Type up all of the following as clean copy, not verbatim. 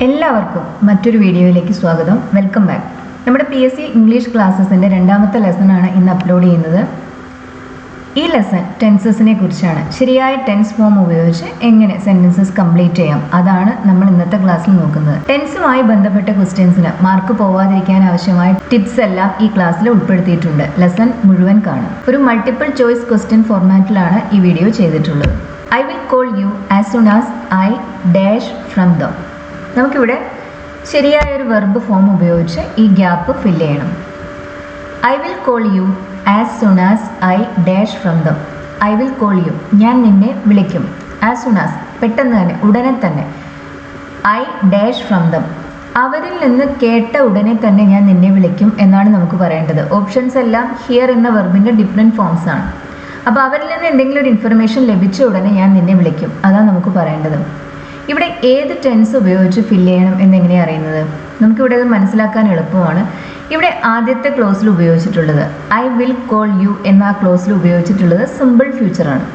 എല്ലാവർക്കും മറ്റൊരു വീഡിയോയിലേക്ക് സ്വാഗതം. Welcome back. നമ്മുടെ PSC ഇംഗ്ലീഷ് ക്ലാസ്സസിൻ്റെ രണ്ടാമത്തെ ലെസണാണ് ഇന്ന് അപ്ലോഡ് ചെയ്യുന്നത്. ഈ ലെസൺ ടെൻസസിനെ കുറിച്ചാണ്. ശരിയായ ടെൻസ് ഫോം ഉപയോഗിച്ച് എങ്ങനെ സെൻറ്റൻസസ് കംപ്ലീറ്റ് ചെയ്യാം, അതാണ് നമ്മൾ ഇന്നത്തെ ക്ലാസ്സിൽ നോക്കുന്നത്. ടെൻസുമായി ബന്ധപ്പെട്ട ക്വസ്റ്റ്യൻസിന് മാർക്ക് പോവാതിരിക്കാൻ ആവശ്യമായ ടിപ്സ് എല്ലാം ഈ ക്ലാസ്സിൽ ഉൾപ്പെടുത്തിയിട്ടുണ്ട്. ലെസൺ മുഴുവൻ കാണും. ഒരു മൾട്ടിപ്പിൾ ചോയ്സ് ക്വസ്റ്റ്യൻ ഫോർമാറ്റിലാണ് ഈ വീഡിയോ ചെയ്തിട്ടുള്ളത്. I will call you as soon as I dash from them. നമുക്കിവിടെ ശരിയായൊരു വെർബ് ഫോം ഉപയോഗിച്ച് ഈ ഗ്യാപ്പ് ഫില്ല് ചെയ്യണം. I will call you as soon as I dash from them. I will call you, ഞാൻ നിന്നെ വിളിക്കും. As soon as, പെട്ടെന്ന് തന്നെ, ഉടനെ തന്നെ. I dash from them, അവരിൽ നിന്ന് കേട്ട ഉടനെ തന്നെ ഞാൻ നിന്നെ വിളിക്കും എന്നാണ് നമുക്ക് പറയേണ്ടത്. ഓപ്ഷൻസ് എല്ലാം ഹിയർ എന്ന വെർബിൻ്റെ ഡിഫറെൻറ്റ് ഫോംസ് ആണ്. അപ്പോൾ അവരിൽ നിന്ന് എന്തെങ്കിലും ഒരു ഇൻഫർമേഷൻ ലഭിച്ച ഉടനെ ഞാൻ നിന്നെ വിളിക്കും, അതാണ് നമുക്ക് പറയേണ്ടത്. ഇവിടെ ഏത് ടെൻസ് ഉപയോഗിച്ച് ഫില്ല് ചെയ്യണം എന്നെങ്ങനെയാണ് അറിയുന്നത്? നമുക്കിവിടെ അത് മനസ്സിലാക്കാൻ എളുപ്പമാണ്. ഇവിടെ ആദ്യത്തെ ക്ലോസിൽ ഉപയോഗിച്ചിട്ടുള്ളത് ഐ വിൽ കോൾ യു എന്ന ക്ലോസിൽ ഉപയോഗിച്ചിട്ടുള്ളത് സിമ്പിൾ ഫ്യൂച്ചറാണ്.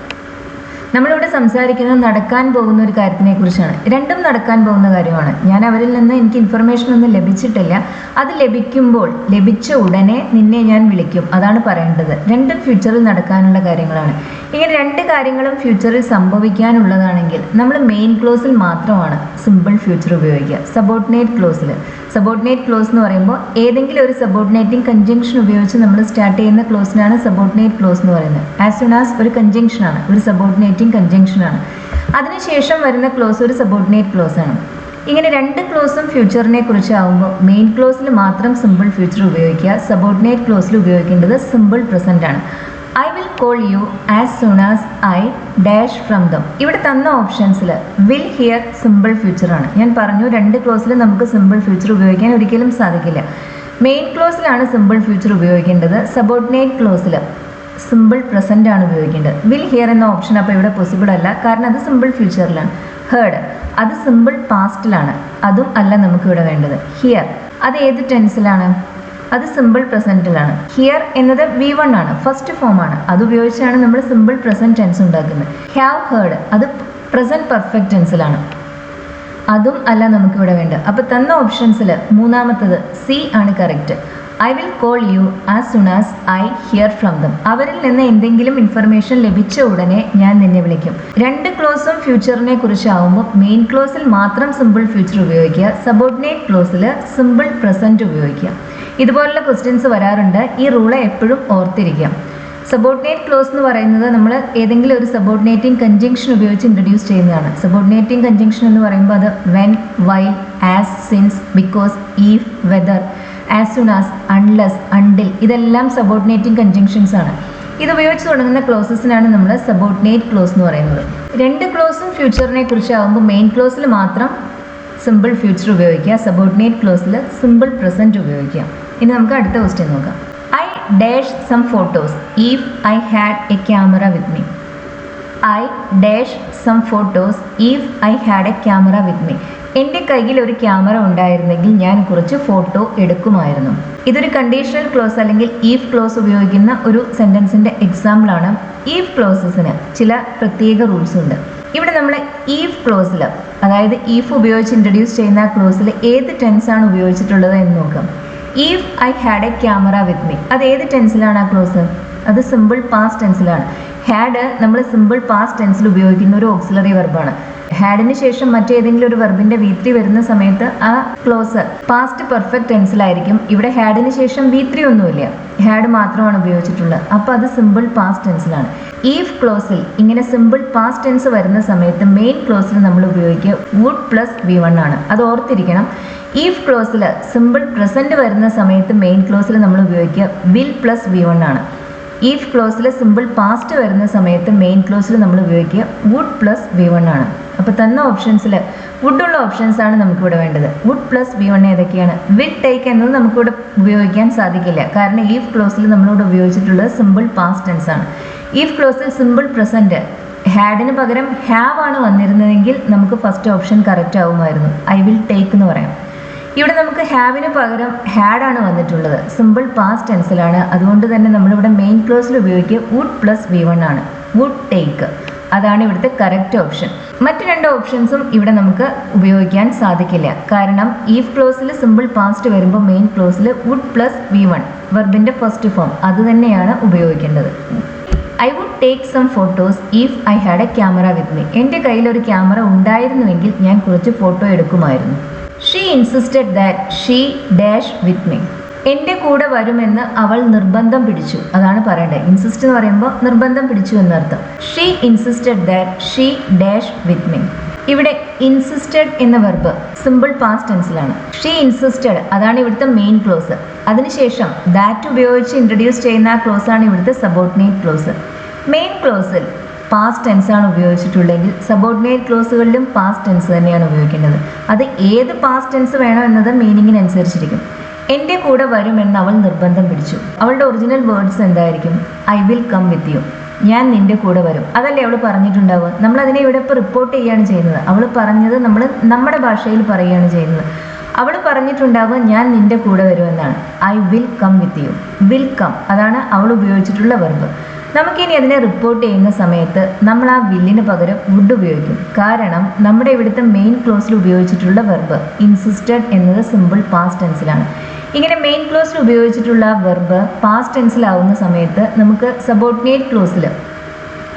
നമ്മളിവിടെ സംസാരിക്കുന്നത് നടക്കാൻ പോകുന്ന ഒരു കാര്യത്തിനെ കുറിച്ചാണ്. രണ്ടും നടക്കാൻ പോകുന്ന കാര്യമാണ്. ഞാൻ അവരിൽ നിന്ന് എനിക്ക് ഇൻഫർമേഷൻ ഒന്നും ലഭിച്ചിട്ടില്ല, അത് ലഭിക്കുമ്പോൾ, ലഭിച്ച ഉടനെ നിന്നെ ഞാൻ വിളിക്കും, അതാണ് പറയേണ്ടത്. രണ്ടും ഫ്യൂച്ചറിൽ നടക്കാനുള്ള കാര്യങ്ങളാണ്. ഇങ്ങനെ രണ്ട് കാര്യങ്ങളും ഫ്യൂച്ചറിൽ സംഭവിക്കാനുള്ളതാണെങ്കിൽ നമ്മൾ മെയിൻ ക്ലോസിൽ മാത്രമാണ് സിമ്പിൾ ഫ്യൂച്ചർ ഉപയോഗിക്കുക. സബോർഡിനേറ്റ് ക്ലോസ് എന്ന് പറയുമ്പോൾ ഏതെങ്കിലും ഒരു സബോർഡിനേറ്റിംഗ് കൺജങ്ഷൻ ഉപയോഗിച്ച് നമ്മൾ സ്റ്റാർട്ട് ചെയ്യുന്ന ക്ലോസിനാണ് സബോർഡിനേറ്റ് ക്ലോസ് എന്ന് പറയുന്നത്. ആസ് സൂൺ ആസ് ഒരു കൺജങ്ഷനാണ്, ഒരു സബോർഡിനേറ്റിംഗ് കൺജങ്ഷനാണ്. അതിനുശേഷം വരുന്ന ക്ലോസ് ഒരു സബോർഡിനേറ്റ് ക്ലോസ് ആണ്. ഇങ്ങനെ രണ്ട് ക്ലോസും ഫ്യൂച്ചറിനെ കുറിച്ചാവുമ്പോൾ മെയിൻ ക്ലോസിൽ മാത്രം സിമ്പിൾ ഫ്യൂച്ചർ ഉപയോഗിക്കുക. സബോർഡിനേറ്റ് ക്ലോസിൽ ഉപയോഗിക്കേണ്ടത് സിമ്പിൾ പ്രസൻ്റ് ആണ്. I will call you as soon as I dash from them. ഇവിടെ തന്ന ഓപ്ഷൻസിൽ വിൽ ഹിയർ സിമ്പിൾ ഫ്യൂച്ചറാണ്. ഞാൻ പറഞ്ഞു രണ്ട് ക്ലോസിൽ നമുക്ക് സിമ്പിൾ ഫ്യൂച്ചർ ഉപയോഗിക്കാൻ ഒരിക്കലും സാധിക്കില്ല. മെയിൻ ക്ലോസിലാണ് സിമ്പിൾ ഫ്യൂച്ചർ ഉപയോഗിക്കേണ്ടത്. സബോർഡിനേറ്റ് ക്ലോസിൽ സിമ്പിൾ പ്രസൻ്റ് ആണ് ഉപയോഗിക്കേണ്ടത്. വിൽ ഹിയർ എന്ന ഓപ്ഷൻ അപ്പോൾ ഇവിടെ പോസിബിൾ അല്ല, കാരണം അത് സിമ്പിൾ ഫ്യൂച്ചറിലാണ്. ഹേർഡ്, അത് സിമ്പിൾ പാസ്റ്റിലാണ്, അതും അല്ല നമുക്കിവിടെ വേണ്ടത്. ഹിയർ, അത് ഏത് ടെൻസിലാണ്? അത് സിമ്പിൾ പ്രസൻറ്റിലാണ്. ഹിയർ എന്നത് V1 ആണ്, ഫസ്റ്റ് ഫോം ആണ്. അത് ഉപയോഗിച്ചാണ് നമ്മൾ സിമ്പിൾ പ്രസൻറ്റ് ടെൻസ് ഉണ്ടാക്കുന്നത്. ഹാവ് ഹേർഡ്, അത് പ്രസൻറ്റ് പെർഫെക്റ്റ് ടെൻസിലാണ്, അതും അല്ല നമുക്കിവിടെ വേണ്ടത്. അപ്പോൾ തന്ന ഓപ്ഷൻസിൽ മൂന്നാമത്തത് സി ആണ് correct. I will call you as soon as I here from them. അവരിൽ നിന്ന് എന്തെങ്കിലും ഇൻഫർമേഷൻ ലഭിച്ച ഉടനെ ഞാൻ നിന്നെ വിളിക്കും. രണ്ട് ക്ലോസും ഫ്യൂച്ചറിനെ കുറിച്ചാവുമ്പോൾ മെയിൻ ക്ലോസിൽ മാത്രം സിമ്പിൾ ഫ്യൂച്ചർ ഉപയോഗിക്കുക. സബോർഡിനേറ്റ് ക്ലോസിൽ സിമ്പിൾ പ്രസൻറ്റ് ഉപയോഗിക്കുക. ഇതുപോലുള്ള ക്വസ്റ്റ്യൻസ് വരാറുണ്ട്. ഈ റൂള് എപ്പോഴും ഓർത്തിരിക്കാം. സബോർഡിനേറ്റ് ക്ലോസ് എന്ന് പറയുന്നത് നമ്മൾ ഏതെങ്കിലും ഒരു സബോർഡിനേറ്റിംഗ് കൺജങ്ഷൻ ഉപയോഗിച്ച് ഇൻട്രൊഡ്യൂസ് ചെയ്യുന്നതാണ്. സബോർഡിനേറ്റിംഗ് കൺജങ്ഷൻ എന്ന് പറയുമ്പോൾ അത് when, while, as, since, because, if, whether, as soon as, unless, until, ഇതെല്ലാം സബോർഡിനേറ്റിംഗ് കൺജങ്ഷൻസ് ആണ്. ഇത് ഉപയോഗിച്ച് തുടങ്ങുന്ന ക്ലോസസിനാണ് നമ്മൾ സബോർഡിനേറ്റ് ക്ലോസ് എന്ന് പറയുന്നത്. രണ്ട് ക്ലോസും ഫ്യൂച്ചറിനെ കുറിച്ചാവുമ്പോൾ മെയിൻ ക്ലോസിൽ മാത്രം സിമ്പിൾ ഫ്യൂച്ചർ ഉപയോഗിക്കുക. സബോർഡിനേറ്റ് ക്ലോസിൽ സിമ്പിൾ പ്രസൻറ്റ് ഉപയോഗിക്കുക. ഇനി നമുക്ക് അടുത്ത ക്വസ്റ്റ്യൻ നോക്കാം. I dash some photos if I had a camera with me. I dash some photos if I had a camera with me. എൻ്റെ കയ്യിൽ ഒരു ക്യാമറ ഉണ്ടായിരുന്നെങ്കിൽ ഞാൻ കുറച്ച് ഫോട്ടോ എടുക്കുമായിരുന്നു. ഇതൊരു കണ്ടീഷണൽ ക്ലോസ് അല്ലെങ്കിൽ ഈഫ് ക്ലോസ് ഉപയോഗിക്കുന്ന ഒരു സെൻറ്റൻസിൻ്റെ എക്സാമ്പിളാണ്. ഈഫ് ക്ലോസസിന് ചില പ്രത്യേക റൂൾസ് ഉണ്ട്. ഇവിടെ നമ്മൾ ഈഫ് ക്ലോസിൽ, അതായത് ഈഫ് ഉപയോഗിച്ച് ഇൻട്രൊഡ്യൂസ് ചെയ്യുന്ന ക്ലോസിൽ ഏത് ടെൻസാണ് ഉപയോഗിച്ചിട്ടുള്ളത് എന്ന് നോക്കാം. If I had a camera with me, അത് ഏത് ടെൻസിലാണ് ആ ക്ലോസ്? അത് സിമ്പിൾ പാസ്റ്റ് ടെൻസിലാണ്. ഹാഡ് നമ്മൾ സിമ്പിൾ പാസ്റ്റ് ടെൻസിൽ ഉപയോഗിക്കുന്ന ഒരു ഓക്സിലറി വെർബാണ്. ഹാഡിന് ശേഷം മറ്റേതെങ്കിലും ഒരു വെർബിൻ്റെ V3 വരുന്ന സമയത്ത് ആ ക്ലോസ് പാസ്റ്റ് പെർഫെക്റ്റ് ടെൻസിലായിരിക്കും. ഇവിടെ ഹാഡിന് ശേഷം V3 ഒന്നുമില്ല, ഹാഡ് മാത്രമാണ് ഉപയോഗിച്ചിട്ടുള്ളത്. അപ്പോൾ അത് സിമ്പിൾ പാസ്റ്റ് ടെൻസിലാണ്. ഈഫ് ക്ലോസിൽ ഇങ്ങനെ സിമ്പിൾ പാസ്റ്റ് ടെൻസ് വരുന്ന സമയത്ത് മെയിൻ ക്ലോസിൽ നമ്മൾ ഉപയോഗിക്കുക വുഡ് പ്ലസ് V1 ആണ്. അത് ഓർത്തിരിക്കണം. ഈഫ് ക്ലോസിൽ സിമ്പിൾ പ്രസൻറ്റ് വരുന്ന സമയത്ത് മെയിൻ ക്ലോസിൽ നമ്മൾ ഉപയോഗിക്കുക വിൽ പ്ലസ് V1 ആണ്. ഈഫ് ക്ലോസിൽ സിമ്പിൾ പാസ്റ്റ് വരുന്ന സമയത്ത് മെയിൻ ക്ലോസിൽ നമ്മൾ ഉപയോഗിക്കുക വുഡ് പ്ലസ് V1 ആണ്. അപ്പോൾ തന്ന ഓപ്ഷൻസിൽ വുഡുള്ള ഓപ്ഷൻസ് ആണ് നമുക്കിവിടെ വേണ്ടത്. വുഡ് പ്ലസ് V1 ഏതൊക്കെയാണ്? വിൽ ടേക്ക് എന്നത് നമുക്കിവിടെ ഉപയോഗിക്കാൻ സാധിക്കില്ല, കാരണം ഈഫ് ക്ലോസിൽ നമ്മളിവിടെ ഉപയോഗിച്ചിട്ടുള്ളത് സിമ്പിൾ പാസ്റ്റ് ടെൻസ് ആണ്. ഈഫ് ക്ലോസിൽ സിമ്പിൾ പ്രസൻറ്റ് ഹാഡിന് പകരം ഹാവ് ആണ് വന്നിരുന്നതെങ്കിൽ നമുക്ക് ഫസ്റ്റ് ഓപ്ഷൻ കറക്റ്റ് ആവുമായിരുന്നു. ഐ വിൽ ടേക്ക് എന്ന് പറയാം. ഇവിടെ നമുക്ക് ഹാവിന് പകരം ഹാഡാണ് വന്നിട്ടുള്ളത്, സിമ്പിൾ പാസ്റ്റ് ടെൻസിലാണ്. അതുകൊണ്ട് തന്നെ നമ്മളിവിടെ മെയിൻ ക്ലോസിൽ ഉപയോഗിക്കുക വുഡ് പ്ലസ് V1 ആണ്. Would take. അതാണ് ഇവിടുത്തെ കറക്റ്റ് ഓപ്ഷൻ. മറ്റ് രണ്ട് ഓപ്ഷൻസും ഇവിടെ നമുക്ക് ഉപയോഗിക്കാൻ സാധിക്കില്ല. കാരണം ഈഫ് ക്ലോസിൽ സിമ്പിൾ പാസ്റ്റ് വരുമ്പോൾ മെയിൻ ക്ലോസിൽ വുഡ് പ്ലസ് V1 വെർബിന്റെ ഫസ്റ്റ് ഫോം അത് തന്നെയാണ് ഉപയോഗിക്കേണ്ടത്. I would take some photos if I had a camera with me. എൻ്റെ കയ്യിൽ ഒരു ക്യാമറ ഉണ്ടായിരുന്നുവെങ്കിൽ ഞാൻ കുറച്ച് ഫോട്ടോ എടുക്കുമായിരുന്നു. She insisted that she dash with me. എൻ്റെ കൂടെ വരുമെന്ന് അവൾ നിർബന്ധം പിടിച്ചു. അതാണ് പറയേണ്ടത്. ഇൻസിസ്റ്റ് എന്ന് പറയുമ്പോൾ നിർബന്ധം പിടിച്ചു എന്നർത്ഥം. She insisted that she dash with me. ഇവിടെ ഇൻസിസ്റ്റഡ് എന്ന വെർബ് സിമ്പിൾ പാസ്റ്റ് ടെൻസിലാണ്. ഷീ ഇൻസിസ്റ്റഡ് അതാണ് ഇവിടുത്തെ മെയിൻ ക്ലോസ്. അതിനുശേഷം ദാറ്റ് ഉപയോഗിച്ച് ഇൻട്രൊഡ്യൂസ് ചെയ്യുന്ന ആ ക്ലോസ് ആണ് ഇവിടുത്തെ സബോർഡിനേറ്റ് ക്ലോസ്. മെയിൻ ക്ലോസിൽ പാസ്റ്റ് ടെൻസ് ആണ് ഉപയോഗിച്ചിട്ടുള്ളതെങ്കിൽ സബോർഡിനേറ്റ് ക്ലോസുകളിലും പാസ്റ്റ് ടെൻസ് തന്നെയാണ് ഉപയോഗിക്കേണ്ടത്. അത് ഏത് പാസ്റ്റ് ടെൻസ് വേണോ എന്നത് മീനിങ്ങിനനുസരിച്ചിരിക്കും. എൻ്റെ കൂടെ വരുമെന്ന് അവൾ നിർബന്ധം പിടിച്ചു. അവളുടെ ഒറിജിനൽ വേർഡ്സ് എന്തായിരിക്കും? I will come with you. ഞാൻ നിൻ്റെ കൂടെ വരും. അതല്ലേ അവൾ പറഞ്ഞിട്ടുണ്ടാവുക. നമ്മളതിനെ ഇവിടെ ഇപ്പോൾ റിപ്പോർട്ട് ചെയ്യുകയാണ് ചെയ്യുന്നത്. അവൾ പറഞ്ഞത് നമ്മൾ നമ്മുടെ ഭാഷയിൽ പറയുകയാണ് ചെയ്യുന്നത്. അവൾ പറഞ്ഞിട്ടുണ്ടാവുക ഞാൻ നിൻ്റെ കൂടെ വരുമെന്നാണ്. I will come with you. Will come അതാണ് അവൾ ഉപയോഗിച്ചിട്ടുള്ള വെർബ്. നമുക്കിനി അതിനെ റിപ്പോർട്ട് ചെയ്യുന്ന സമയത്ത് നമ്മൾ ആ വില്ലിന് പകരം വുഡ് ഉപയോഗിക്കും. കാരണം നമ്മുടെ ഇവിടുത്തെ മെയിൻ ക്ലോസിൽ ഉപയോഗിച്ചിട്ടുള്ള വെർബ് ഇൻസിസ്റ്റഡ് എന്നത് സിമ്പിൾ പാസ്റ്റ് ടെൻസിലാണ്. ഇങ്ങനെ മെയിൻ ക്ലോസിൽ ഉപയോഗിച്ചിട്ടുള്ള വെർബ് പാസ്റ്റ് ടെൻസിലാവുന്ന സമയത്ത് നമുക്ക് സബോർഡിനേറ്റ് ക്ലോസിൽ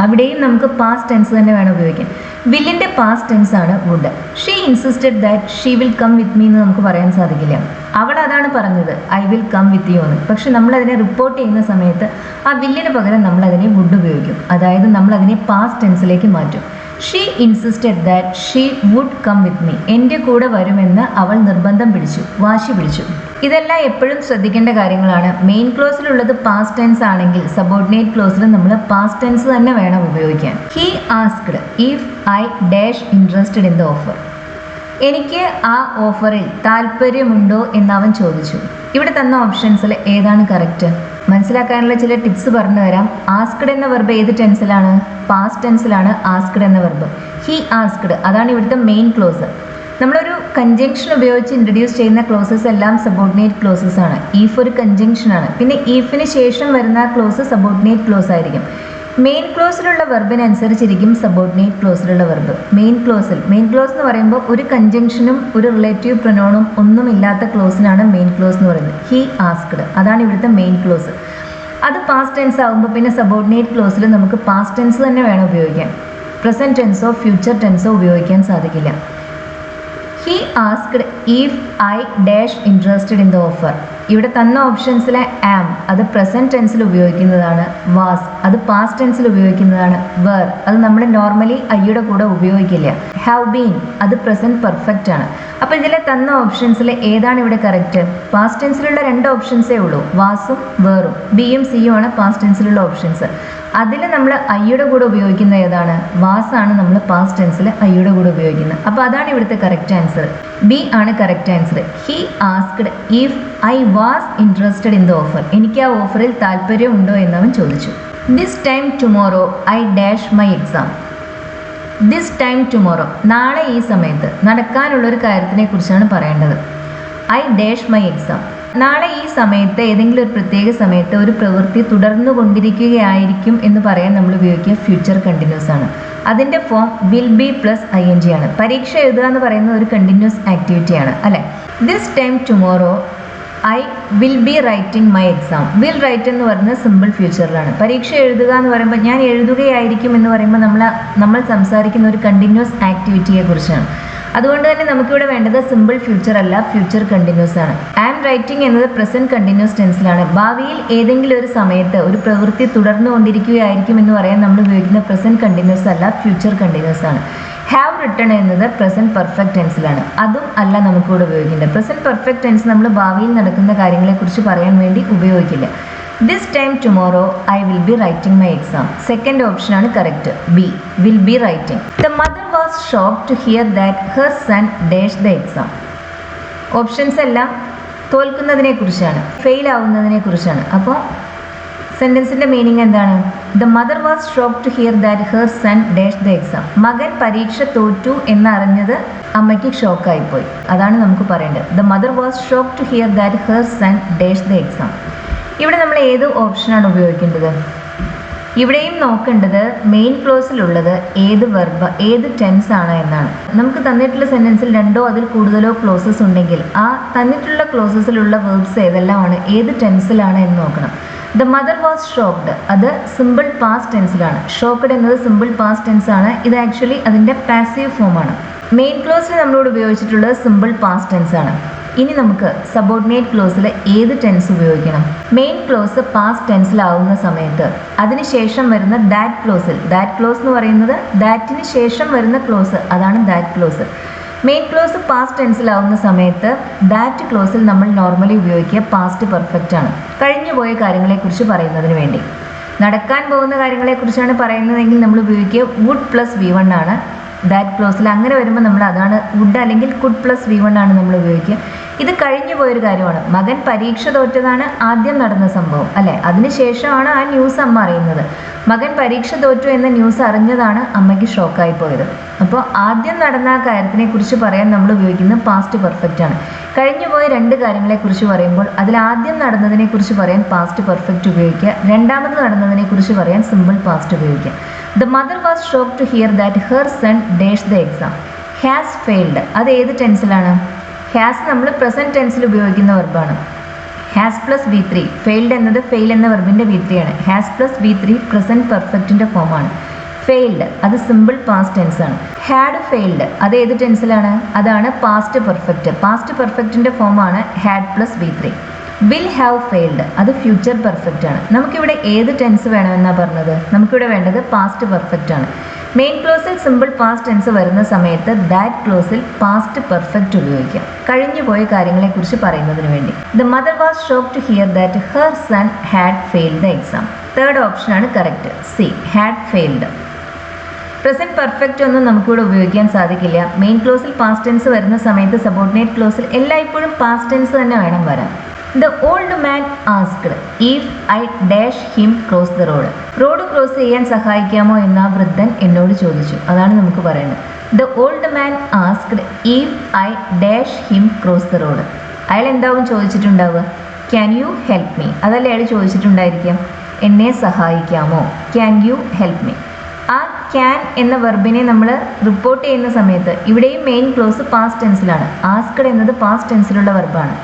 അവിടെയും നമുക്ക് പാസ്റ്റ് ടെൻസ് തന്നെ വേണം ഉപയോഗിക്കാൻ. വില്ലിൻ്റെ പാസ്റ്റ് ടെൻസ് ആണ് would. She insisted that she will come with me എന്ന് നമുക്ക് പറയാൻ സാധിക്കില്ല. അവൾ അതാണ് പറഞ്ഞത് I will come with you എന്ന്. പക്ഷെ നമ്മളതിനെ റിപ്പോർട്ട് ചെയ്യുന്ന സമയത്ത് ആ വില്ലിന് പകരം നമ്മളതിനെ വുഡ് ഉപയോഗിക്കും. അതായത് നമ്മളതിനെ പാസ്റ്റ് ടെൻസിലേക്ക് മാറ്റും. She insisted that she would come with me. എൻ്റെ കൂടെ വരുമെന്ന് അവൾ നിർബന്ധം പിടിച്ചു, വാശി പിടിച്ചു. ഇതെല്ലാം എപ്പോഴും ശ്രദ്ധിക്കേണ്ട കാര്യങ്ങളാണ്. മെയിൻ ക്ലോസിലുള്ളത് പാസ്റ്റ് ടെൻസ് ആണെങ്കിൽ സബോർഡിനേറ്റ് ക്ലോസിൽ നമ്മൾ പാസ്റ്റ് ടെൻസ് തന്നെ വേണം ഉപയോഗിക്കാൻ. He asked if I dash interested in the offer. എനിക്ക് ആ ഓഫറിൽ താല്പര്യമുണ്ടോ എന്നവൻ ചോദിച്ചു. ഇവിടെ തന്ന ഓപ്ഷൻസിൽ ഏതാണ് കറക്റ്റ്? മനസ്സിലാക്കാനുള്ള ചില ടിപ്സ് പറഞ്ഞു തരാം. ആസ്ക്ഡ് എന്ന വെർബ് ഏത് ടെൻസിലാണ്? പാസ്റ്റ് ടെൻസിലാണ് ആസ്ക്ഡ് എന്ന വെർബ്. ഹി ആസ്ക്ഡ് അതാണ് ഇവിടുത്തെ മെയിൻ ക്ലോസ്. നമ്മളൊരു കൺജങ്ഷൻ ഉപയോഗിച്ച് ഇൻട്രൊഡ്യൂസ് ചെയ്യുന്ന ക്ലോസസ് എല്ലാം സബോർഡിനേറ്റ് ക്ലോസസ് ആണ്. ഈഫ് ഒരു കൺജങ്ഷൻ ആണ്. പിന്നെ ഈഫിന് ശേഷം വരുന്ന ക്ലോസ് സബോർഡിനേറ്റ് ക്ലോസ് ആയിരിക്കും. മെയിൻ ക്ലോസിലുള്ള വെർബിനനുസരിച്ചിരിക്കും സബോർഡിനേറ്റ് ക്ലോസിലുള്ള വെർബ്. മെയിൻ ക്ലോസ് എന്ന് പറയുമ്പോൾ ഒരു കൺജങ്ഷനും ഒരു റിലേറ്റീവ് പ്രൊനൗണും ഒന്നുമില്ലാത്ത ക്ലോസിനാണ് മെയിൻ ക്ലോസ് എന്ന് പറയുന്നത്. ഹി ആസ്ക്ഡ് അതാണ് ഇവിടുത്തെ മെയിൻ ക്ലോസ്. അത് പാസ്റ്റ് ടെൻസ് ആകുമ്പോൾ പിന്നെ സബോർഡിനേറ്റ് ക്ലോസിൽ നമുക്ക് പാസ്റ്റ് ടെൻസ് തന്നെ വേണം ഉപയോഗിക്കാൻ. പ്രസൻറ്റ് ടെൻസോ ഫ്യൂച്ചർ ടെൻസോ ഉപയോഗിക്കാൻ സാധിക്കില്ല. He asked if I dash interested in the offer. ഇവിടെ തന്ന ഓപ്ഷൻസിലെ ആം അത് പ്രസൻറ്റ് ടെൻസിൽ ഉപയോഗിക്കുന്നതാണ്. വാസ് അത് പാസ്റ്റ് ടെൻസിൽ ഉപയോഗിക്കുന്നതാണ്. വേർ അത് നമ്മൾ നോർമലി ഐയുടെ കൂടെ ഉപയോഗിക്കില്ല. ഹാവ് ബീൻ അത് പ്രസൻറ്റ് പെർഫെക്റ്റ് ആണ്. അപ്പോൾ ഇതിലെ തന്ന ഓപ്ഷൻസിൽ ഏതാണ് ഇവിടെ കറക്റ്റ്? പാസ്റ്റ് ടെൻസിലുള്ള രണ്ട് ഓപ്ഷൻസേ ഉള്ളൂ, വാസും വേറും. ബിയും സിയും ആണ് പാസ്റ്റ് ടെൻസിലുള്ള ഓപ്ഷൻസ്. അതിൽ നമ്മൾ ഐയുടെ കൂടെ ഉപയോഗിക്കുന്നത് ഏതാണ്? വാസാണ് നമ്മൾ പാസ്റ്റ് ടെൻസിൽ ഐയുടെ കൂടെ ഉപയോഗിക്കുന്നത്. അപ്പോൾ അതാണ് ഇവിടുത്തെ കറക്റ്റ് ആൻസർ. ബി ആണ് correct answer. He asked if I was interested in the offer. എനിക്ക് ആ ഓഫറിൽ താല്പര്യം ഉണ്ടോ എന്നവൻ ചോദിച്ചു. This time tomorrow I dash my exam. This time tomorrow നാളെ ഈ സമയത്ത് നടക്കാനുള്ളൊരു കാര്യത്തിനെ കുറിച്ചാണ് പറയേണ്ടത്. ഐ ഡാഷ് മൈ എക്സാം നാളെ ഈ സമയത്ത് ഏതെങ്കിലും ഒരു പ്രത്യേക സമയത്ത് ഒരു പ്രവൃത്തി തുടർന്നു കൊണ്ടിരിക്കുകയായിരിക്കും എന്ന് പറയാൻ നമ്മൾ ഉപയോഗിക്കുക ഫ്യൂച്ചർ കണ്ടിന്യൂസ് ആണ്. അതിൻ്റെ form will be plus ING ആണ്. പരീക്ഷ എഴുതുക എന്ന് പറയുന്നത് ഒരു കണ്ടിന്യൂസ് ആക്ടിവിറ്റിയാണ് അല്ലേ. This time tomorrow I will be writing my exam. Will write എന്ന് പറയുന്നത് സിമ്പിൾ ഫ്യൂച്ചറിലാണ്. പരീക്ഷ എഴുതുക എന്ന് പറയുമ്പോൾ ഞാൻ എഴുതുകയായിരിക്കും എന്ന് പറയുമ്പോൾ നമ്മൾ സംസാരിക്കുന്ന ഒരു കണ്ടിന്യൂസ് ആക്ടിവിറ്റിയെ കുറിച്ചാണ്. അതുകൊണ്ട് തന്നെ നമുക്കിവിടെ വേണ്ടത് സിമ്പിൾ ഫ്യൂച്ചർ അല്ല, ഫ്യൂച്ചർ കണ്ടിന്യൂസ് ആണ്. ആം റൈറ്റിംഗ് എന്നത് പ്രസന്റ് കണ്ടിന്യൂസ് ടെൻസിലാണ്. ഭാവിയിൽ ഏതെങ്കിലും ഒരു സമയത്ത് ഒരു പ്രവൃത്തി തുടർന്നു കൊണ്ടിരിക്കുകയായിരിക്കും എന്ന് പറയാൻ നമ്മൾ ഉപയോഗിക്കുന്ന പ്രസന്റ് കണ്ടിന്യൂസ് അല്ല, ഫ്യൂച്ചർ കണ്ടിന്യൂസ് ആണ്. ഹാവ് റിട്ടൺ എന്നത് പ്രസന്റ് പെർഫെക്റ്റ് ടെൻസിലാണ്. അതും അല്ല നമുക്കിവിടെ ഉപയോഗിക്കേണ്ടത്. പ്രസന്റ് പെർഫെക്റ്റ് ടെൻസ് നമ്മൾ ഭാവിയിൽ നടക്കുന്ന കാര്യങ്ങളെക്കുറിച്ച് പറയാൻ വേണ്ടി ഉപയോഗിക്കില്ല. This time tomorrow I will be writing my exam. Second ഓപ്ഷനാണ് correct, B will be writing. The mother was shocked to hear that her son dash the exam. Options എല്ലാം തോൽക്കുന്നതിനെ കുറിച്ചാണ്, ഫെയിൽ ആവുന്നതിനെ കുറിച്ചാണ്. അപ്പോൾ സെൻറ്റൻസിൻ്റെ മീനിങ് എന്താണ്? The mother was shocked to hear that her son dash the exam. മകൻ പരീക്ഷ തോറ്റു എന്നറിഞ്ഞത് അമ്മയ്ക്ക് ഷോക്കായിപ്പോയി. അതാണ് നമുക്ക് പറയേണ്ടത്. The mother was shocked to hear that her son dash the exam. ഇവിടെ നമ്മൾ ഏത് ഓപ്ഷനാണ് ഉപയോഗിക്കേണ്ടത്? ഇവിടെയും നോക്കേണ്ടത് മെയിൻ ക്ലോസിലുള്ളത് ഏത് ടെൻസ് ആണ് എന്നാണ്. നമുക്ക് തന്നിട്ടുള്ള സെന്റൻസിൽ രണ്ടോ അതിൽ കൂടുതലോ ക്ലോസസ് ഉണ്ടെങ്കിൽ ആ തന്നിട്ടുള്ള ക്ലോസസിലുള്ള വേർബ്സ് ഏതെല്ലാമാണ്, ഏത് ടെൻസിലാണ് എന്ന് നോക്കണം. ദ മദർ വാസ് ഷോക്ക്ഡ്, അത് സിമ്പിൾ പാസ്റ്റ് ടെൻസിലാണ്. ഷോക്ക്ഡ് എന്നത് സിമ്പിൾ പാസ്റ്റ് ടെൻസ് ആണ്. ഇത് ആക്ച്വലി അതിൻ്റെ പാസീവ് ഫോമാണ്. മെയിൻ ക്ലോസിൽ നമ്മളോട് ഉപയോഗിച്ചിട്ടുള്ളത് സിമ്പിൾ പാസ്റ്റ് ടെൻസ് ആണ്. ഇനി നമുക്ക് സബോർഡിനേറ്റ് ക്ലോസിൽ ഏത് ടെൻസ് ഉപയോഗിക്കണം? മെയിൻ ക്ലോസ് പാസ്റ്റ് ടെൻസിലാവുന്ന സമയത്ത് അതിനുശേഷം വരുന്ന ദാറ്റ് ക്ലോസ് എന്ന് പറയുന്നത് ദാറ്റിന് ശേഷം വരുന്ന ക്ലോസ്, അതാണ് that clause. Main clause past ടെൻസിലാവുന്ന സമയത്ത് ദാറ്റ് ക്ലോസിൽ നമ്മൾ നോർമലി ഉപയോഗിക്കുക പാസ്റ്റ് പെർഫെക്റ്റ് ആണ്. കഴിഞ്ഞു പോയ കാര്യങ്ങളെക്കുറിച്ച് പറയുന്നതിന് വേണ്ടി. നടക്കാൻ പോകുന്ന കാര്യങ്ങളെക്കുറിച്ചാണ് പറയുന്നതെങ്കിൽ നമ്മൾ ഉപയോഗിക്കുക വുഡ് പ്ലസ് V1 ആണ് ദാറ്റ് ക്ലോസിൽ. അങ്ങനെ വരുമ്പോൾ നമ്മൾ അതാണ് വുഡ് അല്ലെങ്കിൽ കുഡ് പ്ലസ് V1 ആണ് നമ്മൾ ഉപയോഗിക്കുക. ഇത് കഴിഞ്ഞു പോയൊരു കാര്യമാണ്. മകൻ പരീക്ഷ തോറ്റതാണ് ആദ്യം നടന്ന സംഭവം അല്ലേ, അതിനുശേഷമാണ് ആ ന്യൂസ് അമ്മ അറിയുന്നത്. മകൻ പരീക്ഷ തോറ്റു എന്ന ന്യൂസ് അറിഞ്ഞതാണ് അമ്മയ്ക്ക് ഷോക്കായി പോയത്. അപ്പോൾ ആദ്യം നടന്ന ആ കാര്യത്തിനെ കുറിച്ച് പറയാൻ നമ്മൾ ഉപയോഗിക്കുന്നത് പാസ്റ്റ് പെർഫെക്റ്റ് ആണ്. കഴിഞ്ഞു പോയ രണ്ട് കാര്യങ്ങളെക്കുറിച്ച് പറയുമ്പോൾ അതിൽ ആദ്യം നടന്നതിനെ കുറിച്ച് പറയാൻ പാസ്റ്റ് പെർഫെക്റ്റ് ഉപയോഗിക്കുക, രണ്ടാമത് നടന്നതിനെ കുറിച്ച് പറയാൻ സിമ്പിൾ പാസ്റ്റ് ഉപയോഗിക്കുക. The mother was shock to hear that her son dash the exam has failed. അത് ഏത് ടെൻസിലാണ്? ഹാസ് നമ്മൾ പ്രസന്റ് ടെൻസിൽ ഉപയോഗിക്കുന്ന വെർബാണ്. ഹാസ് പ്ലസ് V3, ഫെയിൽഡ് എന്നത് ഫെയിൽ എന്ന വെർബിൻ്റെ V3 ആണ്. ഹാസ് പ്ലസ് V3 പ്രസന്റ് പെർഫെക്റ്റിൻ്റെ ഫോമാണ്. ഫെയിൽഡ് അത് സിമ്പിൾ പാസ്റ്റ് ടെൻസ് ആണ്. ഹാഡ് ഫെയിൽഡ് അത് ഏത് ടെൻസിലാണ്? അതാണ് പാസ്റ്റ് പെർഫെക്റ്റ്. പാസ്റ്റ് പെർഫെക്റ്റിൻ്റെ ഫോമാണ് had plus V3. Will have failed അത് ഫ്യൂച്ചർ പെർഫെക്റ്റ് ആണ്. നമുക്കിവിടെ ഏത് ടെൻസ് വേണമെന്നാണ് പറഞ്ഞത്? നമുക്കിവിടെ വേണ്ടത് പാസ്റ്റ് പെർഫെക്റ്റ് ആണ്. മെയിൻ ക്ലോസിൽ സിമ്പിൾ പാസ്റ്റ് ടെൻസ് വരുന്ന സമയത്ത് ദാറ്റ് ക്ലോസിൽ പാസ്റ്റ് പെർഫെക്റ്റ് ഉപയോഗിക്കാം കഴിഞ്ഞു പോയ കാര്യങ്ങളെക്കുറിച്ച് പറയുന്നതിന് വേണ്ടി. The mother was shock to hear that her son had failed the exam. Third ഓപ്ഷനാണ് correct, C had failed. Present perfect ഒന്നും നമുക്കിവിടെ ഉപയോഗിക്കാൻ സാധിക്കില്ല. മെയിൻ ക്ലോസിൽ പാസ്റ്റ് ടെൻസ് വരുന്ന സമയത്ത് സബോർഡിനേറ്റ് ക്ലോസിൽ എല്ലായ്പ്പോഴും പാസ്റ്റ് ടെൻസ് തന്നെ വേണം വരാൻ. The old man asked if I dash him cross the road. Road cross ചെയ്യാൻ സഹായിക്കാമോ എന്ന് ആ വൃദ്ധൻ എന്നോട് ചോദിച്ചു. അതാണ് നമുക്ക് പറയേണ്ടത്. The old man asked if I dash him cross the road. അയാൾ എന്താവും ചോദിച്ചിട്ടുണ്ടാവുക? Can you help me. അതല്ലേ അയാൾ ചോദിച്ചിട്ടുണ്ടായിരിക്കാം, എന്നെ സഹായിക്കാമോ, ക്യാൻ യു ഹെൽപ്പ് മീ. ആ ക്യാൻ എന്ന വെർബിനെ നമ്മൾ റിപ്പോർട്ട് ചെയ്യുന്ന സമയത്ത് ഇവിടെയും മെയിൻ ക്ലോസ് പാസ്റ്റ് ടെൻസിലാണ്. ആസ്ക്ഡ് എന്നത് പാസ്റ്റ് ടെൻസിലുള്ള വെർബാണ്.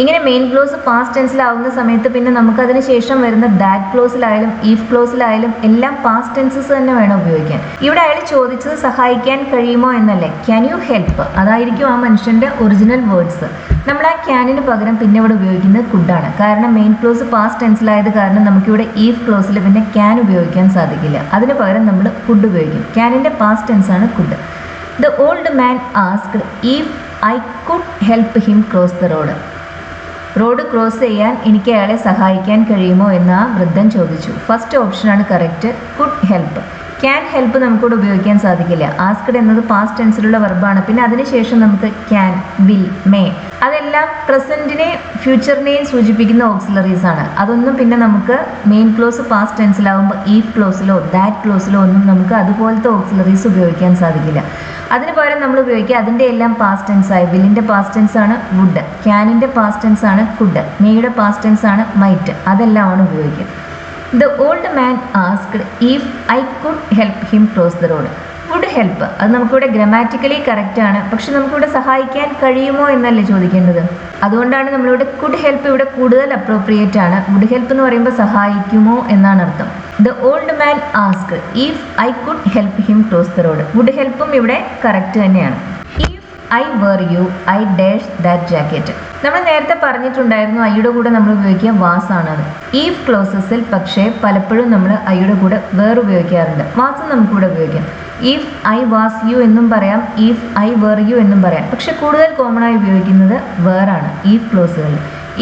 ഇങ്ങനെ മെയിൻ ക്ലോസ് പാസ്റ്റ് ടെൻസിലാവുന്ന സമയത്ത് പിന്നെ നമുക്കതിന് ശേഷം വരുന്ന ദാറ്റ് ക്ലോസിലായാലും ഈഫ് ക്ലോസിലായാലും എല്ലാം പാസ്റ്റ് ടെൻസസ് തന്നെ വേണം ഉപയോഗിക്കാൻ. ഇവിടെ അയാൾ ചോദിച്ചത് സഹായിക്കാൻ കഴിയുമോ എന്നല്ലേ, ക്യാൻ യു ഹെൽപ്പ്. അതായിരിക്കും ആ മനുഷ്യൻ്റെ ഒറിജിനൽ വേർഡ്സ്. നമ്മൾ ആ ക്യാനിന് പകരം പിന്നെ ഇവിടെ ഉപയോഗിക്കുന്നത് കുഡാണ്. കാരണം മെയിൻ ക്ലോസ് പാസ്റ്റ് ടെൻസിലായത് കാരണം നമുക്കിവിടെ ഈഫ് ക്ലോസിൽ പിന്നെ ക്യാൻ ഉപയോഗിക്കാൻ സാധിക്കില്ല. അതിന് പകരം നമ്മൾ കുഡ് ഉപയോഗിക്കും. ക്യാനിൻ്റെ പാസ്റ്റ് ടെൻസാണ് could. The old man asked if I could help him cross the road. Road cross ചെയ്യാൻ എനിക്ക് അയാളെ സഹായിക്കാൻ കഴിയുമോ എന്ന് ആ വൃദ്ധൻ ചോദിച്ചു. ഫസ്റ്റ് ഓപ്ഷനാണ് correct, could help. Can help നമുക്കിവിടെ ഉപയോഗിക്കാൻ സാധിക്കില്ല. ആസ്ക്ഡ് എന്നത് പാസ്റ്റ് ടെൻസിലുള്ള വെർബാണ്. പിന്നെ അതിനുശേഷം നമുക്ക് ക്യാൻ, വിൽ, മേ അതെല്ലാം പ്രസൻറ്റിനെയും ഫ്യൂച്ചറിനെയും സൂചിപ്പിക്കുന്ന ഓക്സിലറീസ് ആണ്. അതൊന്നും പിന്നെ നമുക്ക് മെയിൻ ക്ലോസ് പാസ്റ്റ് ടെൻസിലാവുമ്പോൾ ഈഫ് ക്ലോസിലോ ദാറ്റ് ക്ലോസിലോ ഒന്നും നമുക്ക് അതുപോലത്തെ ഓക്സിലറീസ് ഉപയോഗിക്കാൻ സാധിക്കില്ല. അതിന് പകരം നമ്മൾ ഉപയോഗിക്കുക അതിൻ്റെ എല്ലാം പാസ്റ്റ് ടെൻസ് ആയി. വില്ലിൻ്റെ പാസ്റ്റ് ടെൻസ് ആണ് വുഡ്, ക്യാനിൻ്റെ പാസ്റ്റ് ടെൻസ് ആണ് കുഡ്, മേയുടെ പാസ്റ്റ് ടെൻസ് ആണ് മൈറ്റ്. അതെല്ലാമാണ് ഉപയോഗിക്കുക. The old man asked if I could help him cross the road. Would help അത് നമുക്കിവിടെ ഗ്രാമാറ്റിക്കലി കറക്റ്റ് ആണ്. പക്ഷെ നമുക്കിവിടെ സഹായിക്കാൻ കഴിയുമോ എന്നല്ലേ ചോദിക്കേണ്ടത്. അതുകൊണ്ടാണ് നമ്മളിവിടെ കുഡ് ഹെൽപ്പ് ഇവിടെ കൂടുതൽ അപ്രോപ്രിയേറ്റ് ആണ്. വുഡ് ഹെൽപ്പ് എന്ന് പറയുമ്പോൾ സഹായിക്കുമോ എന്നാണ് അർത്ഥം. The old man asked if I could help him cross the road. Would ഹെൽപ്പും ഇവിടെ കറക്റ്റ് തന്നെയാണ്. I were you I dash that jacket. നമ്മൾ നേരത്തെ പറഞ്ഞിട്ടുണ്ടായിരുന്നു ഐയുടെ കൂടെ നമ്മൾ ഉപയോഗിക്കുക വാസ് ആണെന്ന്. ഈഫ് ക്ലോസസിൽ പക്ഷേ പലപ്പോഴും നമ്മൾ ഐയുടെ കൂടെ വേർ ഉപയോഗിക്കാറുണ്ട്. വാസും നമുക്കിവിടെ ഉപയോഗിക്കാം. ഇഫ് ഐ വാസ് യു എന്നും പറയാം, ഇഫ് ഐ വേർ യു എന്നും പറയാം. പക്ഷെ കൂടുതൽ കോമൺ ആയി ഉപയോഗിക്കുന്നത് വേർ ആണ് ഈഫ് ക്ലോസുകളിൽ.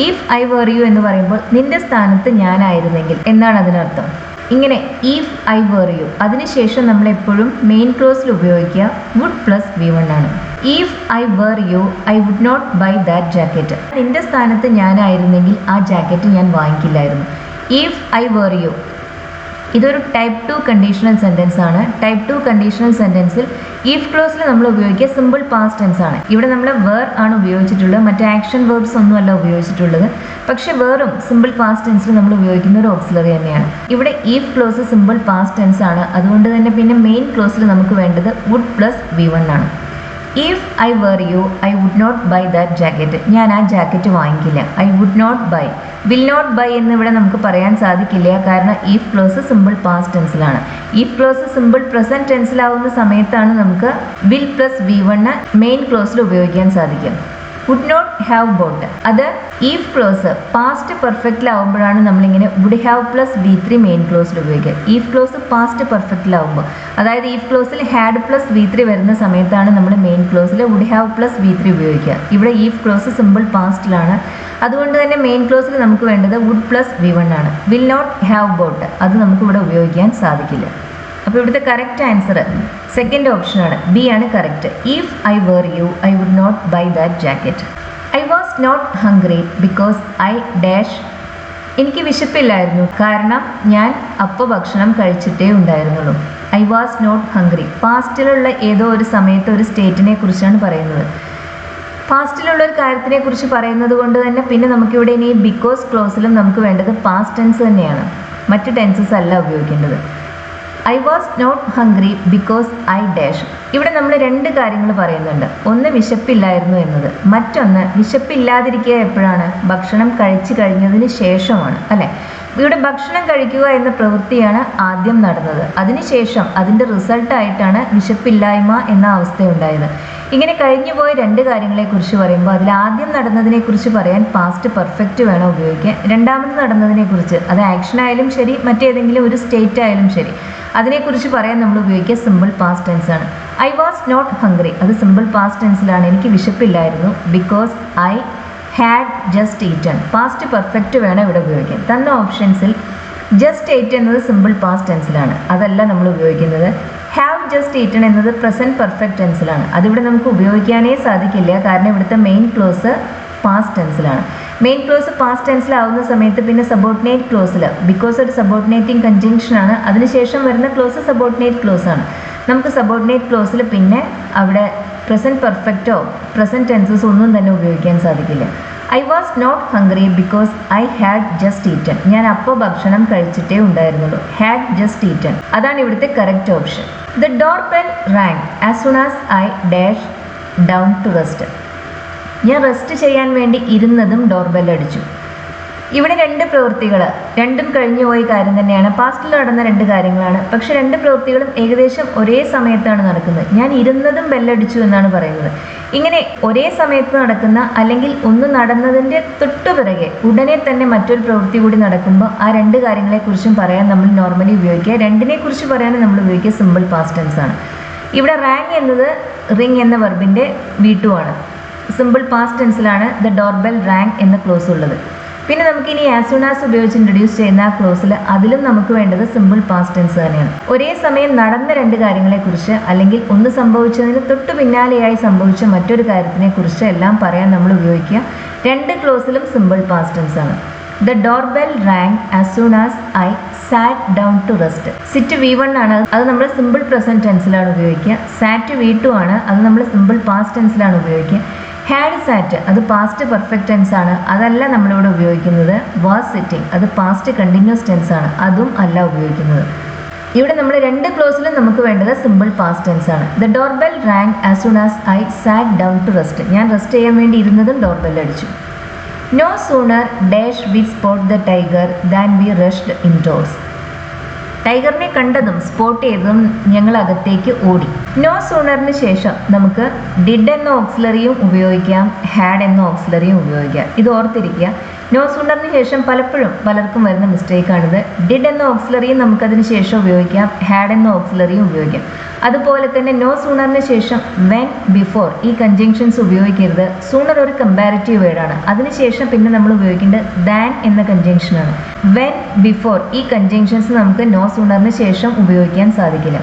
ഇഫ് ഐ വേർ യു എന്ന് പറയുമ്പോൾ നിന്റെ സ്ഥാനത്ത് ഞാനായിരുന്നെങ്കിൽ എന്നാണ് അതിനർത്ഥം. ഇങ്ങനെ ഇഫ് ഐ വേർ യു അതിനുശേഷം നമ്മൾ എപ്പോഴും മെയിൻ ക്ലോസിൽ ഉപയോഗിക്കുക വുഡ് പ്ലസ് V1 ആണ്. If I were you I would not buy that jacket. നിന്റെ സ്ഥാനത്ത് ഞാനായിരുന്നെങ്കിൽ ആ ജാക്കറ്റ് ഞാൻ വാങ്ങിക്കില്ലായിരുന്നു. ഇഫ് ഐ വേർ യു ഇതൊരു ടൈപ്പ് 2 കണ്ടീഷണൽ സെൻറ്റൻസ് ആണ്. ടൈപ്പ് 2 കണ്ടീഷണൽ സെൻറ്റൻസിൽ ഇഫ് ക്ലോസിൽ നമ്മൾ ഉപയോഗിക്കുക സിമ്പിൾ പാസ്റ്റ് ടെൻസ് ആണ്. ഇവിടെ നമ്മൾ വേർ ആണ് ഉപയോഗിച്ചിട്ടുള്ളത്, മറ്റ് ആക്ഷൻ വേർബ്സ് ഒന്നുമല്ല ഉപയോഗിച്ചിട്ടുള്ളത്. പക്ഷെ വേറും സിമ്പിൾ പാസ്റ്റ് ടെൻസിൽ നമ്മൾ ഉപയോഗിക്കുന്ന ഒരു ഓക്സിലറി തന്നെയാണ്. ഇവിടെ if clause simple past tense ആണ്. അതുകൊണ്ട് തന്നെ പിന്നെ മെയിൻ ക്ലോസിൽ നമുക്ക് വേണ്ടത് വുഡ് പ്ലസ് V1 ആണ്. If I were you, I would not buy that jacket. ഞാൻ ആ jacket വാങ്ങിക്കില്ല. I would not buy. will not buy എന്നിവിടെ നമുക്ക് പറയാൻ സാധിക്കില്ല, കാരണം ഇഫ് ക്ലോസ് സിമ്പിൾ പാസ്റ്റ് ടെൻസിലാണ്. ഇഫ് ക്ലോസ് സിമ്പിൾ പ്രസന്റ് ടെൻസിലാവുന്ന സമയത്താണ് നമുക്ക് will പ്ലസ് V1 മെയിൻ ക്ലോസിൽ ഉപയോഗിക്കാൻ സാധിക്കും. would not have bought, അത് ഇഫ് ക്ലോസ് പാസ്റ്റ് പെർഫെക്റ്റിലാവുമ്പോഴാണ് നമ്മളിങ്ങനെ would have plus V3 main ക്ലോസിൽ ഉപയോഗിക്കുക. ഇഫ് ക്ലോസ് പാസ്റ്റ് പെർഫെക്റ്റിലാവുമ്പോൾ, അതായത് ഇഫ് ക്ലോസിൽ ഹാഡ് പ്ലസ് V3 വരുന്ന സമയത്താണ് നമ്മൾ മെയിൻ ക്ലോസിൽ would have പ്ലസ് V3 ഉപയോഗിക്കുക. ഇവിടെ ഇഫ് ക്ലോസ് സിമ്പിൾ പാസ്റ്റിലാണ്. അതുകൊണ്ട് തന്നെ മെയിൻ ക്ലോസിൽ നമുക്ക് വേണ്ടത് would പ്ലസ് V1 ആണ്. will not have bought അത് നമുക്ക് ഇവിടെ ഉപയോഗിക്കാൻ സാധിക്കില്ല. അപ്പോൾ ഇവിടുത്തെ കറക്റ്റ് ആൻസർ സെക്കൻഡ് ഓപ്ഷനാണ്, ബി ആണ് correct. If I were you, I would not buy that jacket. I was not hungry because I dash. എനിക്ക് വിശപ്പില്ലായിരുന്നു കാരണം ഞാൻ അപ്പോൾ ഭക്ഷണം കഴിച്ചിട്ടേ ഉണ്ടായിരുന്നുള്ളൂ. ഐ വാസ് നോട്ട് ഹംഗ്രി പാസ്റ്റിലുള്ള ഏതോ ഒരു സമയത്ത് ഒരു സ്റ്റേറ്റിനെ കുറിച്ചാണ് പറയുന്നത്. പാസ്റ്റിലുള്ള ഒരു കാര്യത്തിനെ കുറിച്ച് പറയുന്നത് കൊണ്ട് തന്നെ പിന്നെ നമുക്കിവിടെ ഇനി ബിക്കോസ് ക്ലോസിലും നമുക്ക് വേണ്ടത് പാസ്റ്റ് ടെൻസ് തന്നെയാണ്, മറ്റ് ടെൻസസ് അല്ല ഉപയോഗിക്കേണ്ടത്. I was not hungry because I dash. ഇവിടെ നമ്മൾ രണ്ട് കാര്യങ്ങൾ പറയുന്നുണ്ട്. ഒന്ന് വിശപ്പില്ലായിരുന്നു എന്നത്, മറ്റൊന്ന് വിശപ്പില്ലാതിരിക്കുക എപ്പോഴാണ്? ഭക്ഷണം കഴിച്ചു കഴിഞ്ഞതിന് ശേഷമാണ്, അല്ലേ? ഇവിടെ ഭക്ഷണം കഴിക്കുക എന്ന പ്രവൃത്തിയാണ് ആദ്യം നടന്നത്. അതിനുശേഷം അതിൻ്റെ റിസൾട്ടായിട്ടാണ് വിശപ്പില്ലായ്മ എന്ന അവസ്ഥയുണ്ടായത്. ഇങ്ങനെ കഴിഞ്ഞുപോയ രണ്ട് കാര്യങ്ങളെക്കുറിച്ച് പറയുമ്പോൾ അതിൽ ആദ്യം നടന്നതിനെക്കുറിച്ച് പറയാൻ പാസ്റ്റ് പെർഫെക്റ്റ് വേണം ഉപയോഗിക്കാൻ. രണ്ടാമത് നടന്നതിനെക്കുറിച്ച്, അത് ആക്ഷൻ ആയാലും ശരി മറ്റേതെങ്കിലും ഒരു സ്റ്റേറ്റ് ആയാലും ശരി, അതിനെക്കുറിച്ച് പറയാൻ നമ്മൾ ഉപയോഗിക്കുക സിമ്പിൾ പാസ്റ്റ് ടെൻസ് ആണ്. ഐ വാസ് നോട്ട് ഹംഗ്രി അത് സിമ്പിൾ പാസ്റ്റ് ടെൻസിലാണ്, എനിക്ക് വിശപ്പില്ലായിരുന്നു. Because I had just eaten past perfect വേണം ഇവിടെ ഉപയോഗിക്കാൻ. തന്ന ഓപ്ഷൻസിൽ ജസ്റ്റ് ഈറ്റ് എന്നത് സിമ്പിൾ പാസ്റ്റ് ടെൻസിലാണ്, അതല്ല നമ്മൾ ഉപയോഗിക്കുന്നത്. ഹാവ് ജസ്റ്റ് ഈറ്റൺ എന്നത് പ്രസൻറ്റ് പെർഫെക്റ്റ് ടെൻസിലാണ്, അതിവിടെ നമുക്ക് ഉപയോഗിക്കാനേ സാധിക്കില്ല, കാരണം ഇവിടുത്തെ മെയിൻ ക്ലോസ് പാസ്റ്റ് ടെൻസിലാണ്. മെയിൻ ക്ലോസ് പാസ്റ്റ് ടെൻസിലാവുന്ന സമയത്ത് പിന്നെ സബോർഡിനേറ്റ് ക്ലോസിൽ, ബിക്കോസ് ഒരു സബോർഡിനേറ്റിംഗ് കൺജങ്ഷനാണ്, അതിനുശേഷം വരുന്ന ക്ലോസ് സബോർഡിനേറ്റ് ക്ലോസ് ആണ്. നമുക്ക് സബോർഡിനേറ്റ് ക്ലോസിൽ പിന്നെ അവിടെ പ്രസൻറ്റ് പെർഫെക്റ്റോ പ്രസൻറ്റ് ടെൻസസ് ഒന്നും തന്നെ ഉപയോഗിക്കാൻ സാധിക്കില്ല. I was not hungry because I had just eaten ഞാൻ അപ്പോൾ ഭക്ഷണം കഴിച്ചിട്ടേ ഉണ്ടായിരുന്നുള്ളൂ. ഹാഡ് ജസ്റ്റ് ഈറ്റൺ അതാണ് ഇവിടുത്തെ correct option. The door bell rang as soon as I dash down to rest. ഞാൻ റെസ്റ്റ് ചെയ്യാൻ വേണ്ടി ഇരുന്നതും ഡോർ ബെൽ അടിച്ചു. ഇവിടെ രണ്ട് പ്രവൃത്തികൾ, രണ്ടും കഴിഞ്ഞു പോയ കാര്യം തന്നെയാണ്, പാസ്റ്റിൽ നടന്ന രണ്ട് കാര്യങ്ങളാണ്. പക്ഷെ രണ്ട് പ്രവൃത്തികളും ഏകദേശം ഒരേ സമയത്താണ് നടക്കുന്നത്. ഞാൻ ഇരുന്നതും ബെല്ലടിച്ചു എന്നാണ് പറയുന്നത്. ഇങ്ങനെ ഒരേ സമയത്ത് നടക്കുന്ന അല്ലെങ്കിൽ ഒന്ന് നടന്നതിൻ്റെ തൊട്ടുപിറകെ ഉടനെ തന്നെ മറ്റൊരു പ്രവൃത്തി കൂടി നടക്കുമ്പോൾ ആ രണ്ട് കാര്യങ്ങളെക്കുറിച്ചും പറയാൻ നമ്മൾ നോർമലി ഉപയോഗിക്കുക. രണ്ടിനെക്കുറിച്ച് പറയാനും നമ്മൾ ഉപയോഗിക്കുക സിമ്പിൾ പാസ്റ്റ് ടെൻസ് ആണ്. ഇവിടെ റാങ് എന്നത് റിങ് എന്ന വെർബിൻ്റെ V2 ആണ്. സിമ്പിൾ പാസ്റ്റ് ടെൻസിലാണ് ദ ഡോർ ബെൽ റാങ് എന്ന ക്ലോസ് ഉള്ളത്. പിന്നെ നമുക്കിനി ആസ് സൂൺ ആസ് ഉപയോഗിച്ച് ഇൻട്രൊഡ്യൂസ് ചെയ്യുന്ന ആ ക്ലോസിൽ അതിലും നമുക്ക് വേണ്ടത് സിമ്പിൾ പാസ്റ്റ് ടെൻസ് തന്നെയാണ്. ഒരേ സമയം നടന്ന രണ്ട് കാര്യങ്ങളെക്കുറിച്ച് അല്ലെങ്കിൽ ഒന്ന് സംഭവിച്ചതിന് തൊട്ടു പിന്നാലെയായി സംഭവിച്ച മറ്റൊരു കാര്യത്തിനെക്കുറിച്ച് എല്ലാം പറയാൻ നമ്മൾ ഉപയോഗിക്കുക. രണ്ട് ക്ലോസിലും സിമ്പിൾ പാസ്റ്റ് ടെൻസ് ആണ്. The door bell rang as soon as I sat down to rest. Sit V1 ആണ്, അത് നമ്മൾ സിമ്പിൾ പ്രസൻറ്റ് ടെൻസിലാണ് ഉപയോഗിക്കുക. സാറ്റ് V2 ആണ്, അത് നമ്മൾ സിമ്പിൾ പാസ്റ്റ് ടെൻസിലാണ് ഉപയോഗിക്കുക. ഹാഡ് സാറ്റ് അത് പാസ്റ്റ് പെർഫെക്റ്റ് ടെൻസ് ആണ്, അതല്ല നമ്മളിവിടെ ഉപയോഗിക്കുന്നത്. വാസ് സിറ്റിംഗ് അത് പാസ്റ്റ് കണ്ടിന്യൂസ് ടെൻസ് ആണ്, അതും അല്ല ഉപയോഗിക്കുന്നത്. ഇവിടെ നമ്മൾ രണ്ട് ക്ലോസിലും നമുക്ക് വേണ്ടത് സിമ്പിൾ പാസ്റ്റ് ടെൻസ് ആണ്. The door bell rang as soon as I sat down to rest. ഞാൻ റെസ്റ്റ് ചെയ്യാൻ വേണ്ടി ഇരുന്നതും ഡോർ ബെൽ അടിച്ചു. No sooner dash we spot the tiger than we rushed indoors. ടൈഗറിനെ കണ്ടതും സ്പോട്ട് ചെയ്തതും ഞങ്ങൾ അകത്തേക്ക് ഓടി. നോ സൂണറിന് ശേഷം നമുക്ക് ഡിഡ് എന്ന ഓക്സിലറിയും ഉപയോഗിക്കാം, ഹാഡ് എന്ന ഓക്സിലറിയും ഉപയോഗിക്കാം. ഇത് ഓർത്തിരിക്കുക. നോ സൂണറിന് ശേഷം പലപ്പോഴും പലർക്കും വരുന്ന മിസ്റ്റേക്കാണിത്. ഡിഡ് എന്ന ഓക്സിലറിയും നമുക്കതിന് ശേഷം ഉപയോഗിക്കാം, ഹാഡ് എന്ന ഓക്സിലറിയും ഉപയോഗിക്കാം. അതുപോലെ തന്നെ നോ സൂണറിന് ശേഷം വെൻ, ബിഫോർ ഈ കൺജങ്ഷൻസ് ഉപയോഗിക്കരുത്. സൂണർ ഒരു കമ്പാരിറ്റീവ് വേർഡാണ്, അതിനുശേഷം പിന്നെ നമ്മൾ ഉപയോഗിക്കേണ്ടത് ദാൻ എന്ന കൺജങ്ഷനാണ്. വെൻ, ബിഫോർ ഈ കൺജങ്ഷൻസ് നമുക്ക് നോ സൂണറിന് ശേഷം ഉപയോഗിക്കാൻ സാധിക്കില്ല.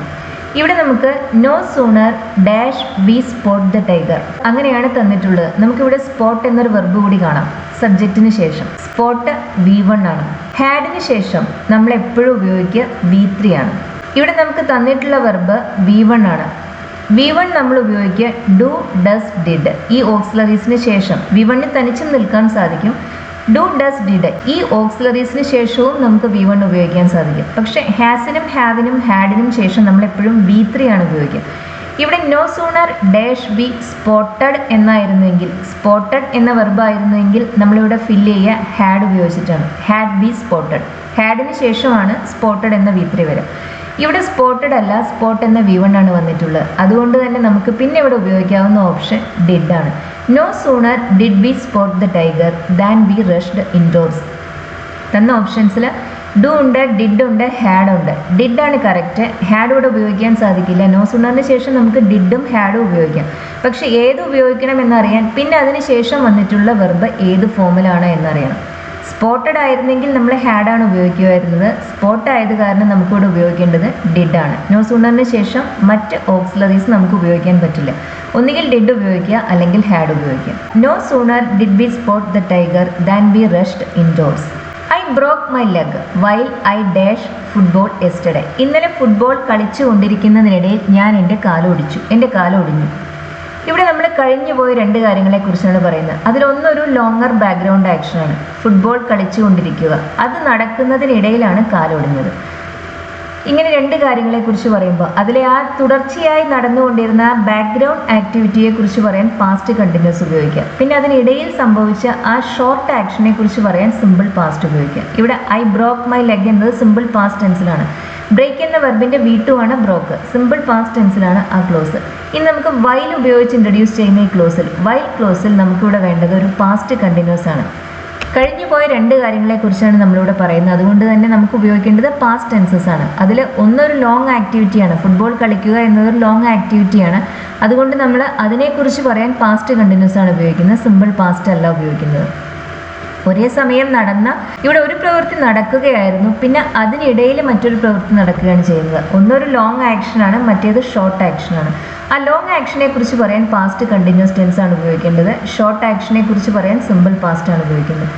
ഇവിടെ നമുക്ക് no sooner dash we spot the tiger അങ്ങനെയാണ് തന്നിട്ടുള്ളത്. നമുക്കിവിടെ സ്പോട്ട് എന്നൊരു വെർബ് കൂടി കാണാം. സബ്ജക്റ്റിന് ശേഷം സ്പോട്ട് V1 ആണ്. ഹാഡിന് ശേഷം നമ്മൾ എപ്പോഴും ഉപയോഗിക്കുക V3 ആണ്. ഇവിടെ നമുക്ക് തന്നിട്ടുള്ള വെർബ് V1 ആണ്. V1 നമ്മൾ ഉപയോഗിക്കുക ഡു, ഡസ്, ഡിഡ് ഈ ഓക്സിലറീസിന് ശേഷം. V1 തനിച്ചും നിൽക്കാൻ സാധിക്കും. ഡു, ഡസ്, ഡിഡ് ഈ ഓക്സിലറീസിന് ശേഷവും നമുക്ക് V1 ഉപയോഗിക്കാൻ സാധിക്കും. പക്ഷേ ഹാസിനും ഹാവിനും ഹാഡിനും ശേഷം നമ്മൾ എപ്പോഴും V3 ആണ് ഉപയോഗിക്കുക. ഇവിടെ no sooner dash we spotted എന്നായിരുന്നെങ്കിൽ, സ്പോട്ടഡ് എന്ന വെർബായിരുന്നെങ്കിൽ നമ്മളിവിടെ ഫില്ല് ചെയ്യുക ഹാഡ് ഉപയോഗിച്ചിട്ടാണ്. Had B spotted. ഹാഡിന് ശേഷമാണ് സ്പോട്ടഡ് എന്ന V3 വരെ. ഇവിടെ സ്പോട്ടഡ് അല്ല, സ്പോട്ട് എന്ന V1 ആണ് വന്നിട്ടുള്ളത്. അതുകൊണ്ട് തന്നെ നമുക്ക് പിന്നെ ഇവിടെ ഉപയോഗിക്കാവുന്ന ഓപ്ഷൻ ഡിഡ് ആണ്. No sooner did we spot the tiger than we rushed indoors. തന്ന ഓപ്ഷൻസിൽ ഡു ഉണ്ട്, ഡിഡ് ഉണ്ട്, ഹാഡ് ഉണ്ട്. ഡിഡ് ആണ് കറക്റ്റ്. ഹാഡ് ഇവിടെ ഉപയോഗിക്കാൻ സാധിക്കില്ല. നോ സൂണറിന് ശേഷം നമുക്ക് ഡിഡും ഹാഡും ഉപയോഗിക്കാം. പക്ഷേ ഏത് ഉപയോഗിക്കണം എന്നറിയാൻ പിന്നെ അതിന് ശേഷം വന്നിട്ടുള്ള വെർബ് ഏത് ഫോമിലാണ് എന്നറിയണം. സ്പോട്ടഡ് ആയിരുന്നെങ്കിൽ നമ്മൾ ഹാഡാണ് ഉപയോഗിക്കുമായിരുന്നത്. സ്പോട്ട് ആയത് കാരണം നമുക്കിവിടെ ഉപയോഗിക്കേണ്ടത് ഡിഡ് ആണ്. നോ സൂണറിന് ശേഷം മറ്റ് ഓക്സിലറീസ് നമുക്ക് ഉപയോഗിക്കാൻ പറ്റില്ല. ഒന്നുകിൽ ഡിഡ് ഉപയോഗിക്കുക അല്ലെങ്കിൽ ഹാഡ് ഉപയോഗിക്കുക. No sooner did we spot the tiger than we rushed indoors. I broke my leg while I dash football yesterday. ഇന്നലെ ഫുട്ബോൾ കളിച്ചു കൊണ്ടിരിക്കുന്നതിനിടയിൽ ഞാൻ എൻ്റെ കാലൊടിഞ്ഞു. ഇവിടെ നമ്മൾ കഴിഞ്ഞു പോയ രണ്ട് കാര്യങ്ങളെക്കുറിച്ചാണ് പറയുന്നത്. അതിലൊന്നൊരു ലോങ്ങർ ബാക്ക്ഗ്രൗണ്ട് ആക്ഷനാണ്. ഫുട്ബോൾ കളിച്ചുകൊണ്ടിരിക്കുക, അത് നടക്കുന്നതിനിടയിലാണ് കാലൊടിഞ്ഞത്. ഇങ്ങനെ രണ്ട് കാര്യങ്ങളെക്കുറിച്ച് പറയുമ്പോൾ അതിലെ ആ തുടർച്ചയായി നടന്നുകൊണ്ടിരുന്ന ആ ബാക്ക്ഗ്രൗണ്ട് ആക്ടിവിറ്റിയെക്കുറിച്ച് പറയാൻ പാസ്റ്റ് കണ്ടിന്യൂസ് ഉപയോഗിക്കുക. പിന്നെ അതിനിടയിൽ സംഭവിച്ച ആ ഷോർട്ട് ആക്ഷനെ കുറിച്ച് പറയാൻ സിമ്പിൾ പാസ്റ്റ് ഉപയോഗിക്കുക. ഇവിടെ ഐ ബ്രോക്ക് മൈ ലെഗ് എന്നത് സിമ്പിൾ പാസ്റ്റ് ടെൻസിലാണ്. ബ്രേക്ക് എന്ന വെർബിൻ്റെ V2 ആണ് ബ്രോക്ക്. സിമ്പിൾ പാസ്റ്റ് ടെൻസിലാണ് ആ ക്ലോസ്. ഇനി നമുക്ക് വൈൽ ഉപയോഗിച്ച് ഇൻട്രൊഡ്യൂസ് ചെയ്യുന്ന ഈ ക്ലോസിൽ, വൈൽ ക്ലോസിൽ നമുക്കിവിടെ വേണ്ടത് ഒരു പാസ്റ്റ് കണ്ടിന്യൂസ് ആണ്. കഴിഞ്ഞു പോയ രണ്ട് കാര്യങ്ങളെക്കുറിച്ചാണ് നമ്മളിവിടെ പറയുന്നത്. അതുകൊണ്ട് തന്നെ നമുക്ക് ഉപയോഗിക്കേണ്ടത് പാസ്റ്റ് ടെൻസസ് ആണ്. അതിൽ ഒന്നൊരു ലോങ് ആക്ടിവിറ്റിയാണ്. ഫുട്ബോൾ കളിക്കുക എന്നതൊരു ലോങ് ആക്ടിവിറ്റിയാണ്. അതുകൊണ്ട് നമ്മൾ അതിനെക്കുറിച്ച് പറയാൻ പാസ്റ്റ് കണ്ടിന്യൂസ് ആണ് ഉപയോഗിക്കുന്നത്, സിമ്പിൾ പാസ്റ്റ് അല്ല ഉപയോഗിക്കുന്നത്. ഒരേ സമയം ഇവിടെ ഒരു പ്രവൃത്തി നടക്കുകയായിരുന്നു, പിന്നെ അതിനിടയിൽ മറ്റൊരു പ്രവൃത്തി നടക്കുകയാണ് ചെയ്യുന്നത്. ഒന്നൊരു ലോങ് ആക്ഷനാണ്, മറ്റേത് ഷോർട്ട് ആക്ഷനാണ്. ആ ലോങ് ആക്ഷനെ കുറിച്ച് പറയാൻ പാസ്റ്റ് കണ്ടിന്യൂസ് ടെൻസ് ആണ് ഉപയോഗിക്കേണ്ടത്. ഷോർട്ട് ആക്ഷനെ കുറിച്ച് പറയാൻ സിമ്പിൾ പാസ്റ്റ് ആണ് ഉപയോഗിക്കുന്നത്.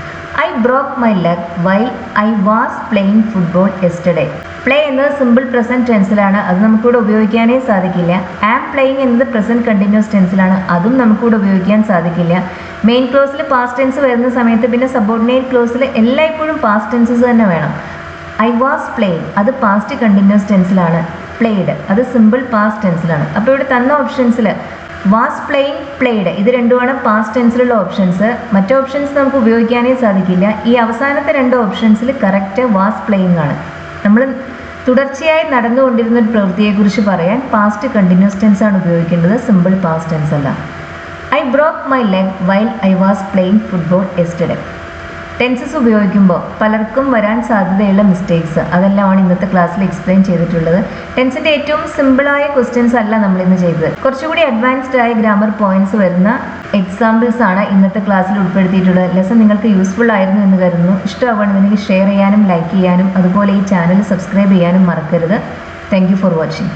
I broke my leg while I was playing football yesterday. Play എന്നത് സിമ്പിൾ പ്രസൻറ്റ് ടെൻസിലാണ്. അത് നമുക്കിവിടെ ഉപയോഗിക്കാനേ സാധിക്കില്ല. ആം പ്ലേയിങ് എന്നത് പ്രസൻറ്റ് കണ്ടിന്യൂസ് ടെൻസിലാണ്. അതും നമുക്കിവിടെ ഉപയോഗിക്കാൻ സാധിക്കില്ല. മെയിൻ ക്ലോസിൽ പാസ്റ്റ് ടെൻസ് വരുന്ന സമയത്ത് പിന്നെ സബോർഡിനേറ്റ് ക്ലോസിൽ എല്ലായ്പ്പോഴും പാസ്റ്റ് ടെൻസസ് തന്നെ വേണം. ഐ വാസ് പ്ലേയിങ് അത് പാസ്റ്റ് കണ്ടിന്യൂസ് ടെൻസിലാണ്. പ്ലേഡ് അത് സിമ്പിൾ പാസ്റ്റ് ടെൻസിലാണ്. അപ്പോൾ ഇവിടെ തന്ന ഓപ്ഷൻസിൽ വാസ് പ്ലേയിങ്, പ്ലേഡ് ഇത് രണ്ടുമാണ് പാസ്റ്റ് ടെൻസിലുള്ള ഓപ്ഷൻസ്. മറ്റു ഓപ്ഷൻസ് നമുക്ക് ഉപയോഗിക്കാനേ സാധിക്കില്ല. ഈ അവസാനത്തെ രണ്ട് ഓപ്ഷൻസിൽ കറക്റ്റ് വാസ് പ്ലേയിങ് ആണ്. നമ്മൾ തുടർച്ചയായി നടന്നുകൊണ്ടിരുന്ന ഒരു പ്രവൃത്തിയെക്കുറിച്ച് പറയാൻ പാസ്റ്റ് കണ്ടിന്യൂസ് ടെൻസ് ആണ് ഉപയോഗിക്കേണ്ടത്, സിമ്പിൾ പാസ്റ്റ് ടെൻസ് അല്ല. I broke my leg while I was playing football yesterday. Tenses ഉപയോഗിക്കുമ്പോൾ പലർക്കും വരാൻ സാധ്യതയുള്ള മിസ്റ്റേക്സ് അതെല്ലാമാണ് ഇന്നത്തെ ക്ലാസ്സിൽ എക്സ്പ്ലെയിൻ ചെയ്തിട്ടുള്ളത്. ടെൻസിൻ്റെ ഏറ്റവും സിമ്പിളായ ക്വസ്റ്റ്യൻസ് അല്ല നമ്മളിന്ന് ചെയ്തത്. കുറച്ചുകൂടി അഡ്വാൻസ്ഡ് ആയ ഗ്രാമർ പോയിന്റ്സ് വരുന്ന എക്സാമ്പിൾസ് ആണ് ഇന്നത്തെ ക്ലാസ്സിൽ ഉൾപ്പെടുത്തിയിട്ടുള്ളത്. ലെസൺ നിങ്ങൾക്ക് യൂസ്ഫുൾ ആയിരുന്നു എന്ന് കരുതുന്നു. ഇഷ്ടമാവുകയാണെങ്കിൽ ഷെയർ ചെയ്യാനും ലൈക്ക് ചെയ്യാനും അതുപോലെ ഈ ചാനൽ സബ്സ്ക്രൈബ് ചെയ്യാനും മറക്കരുത്. Thank you for watching.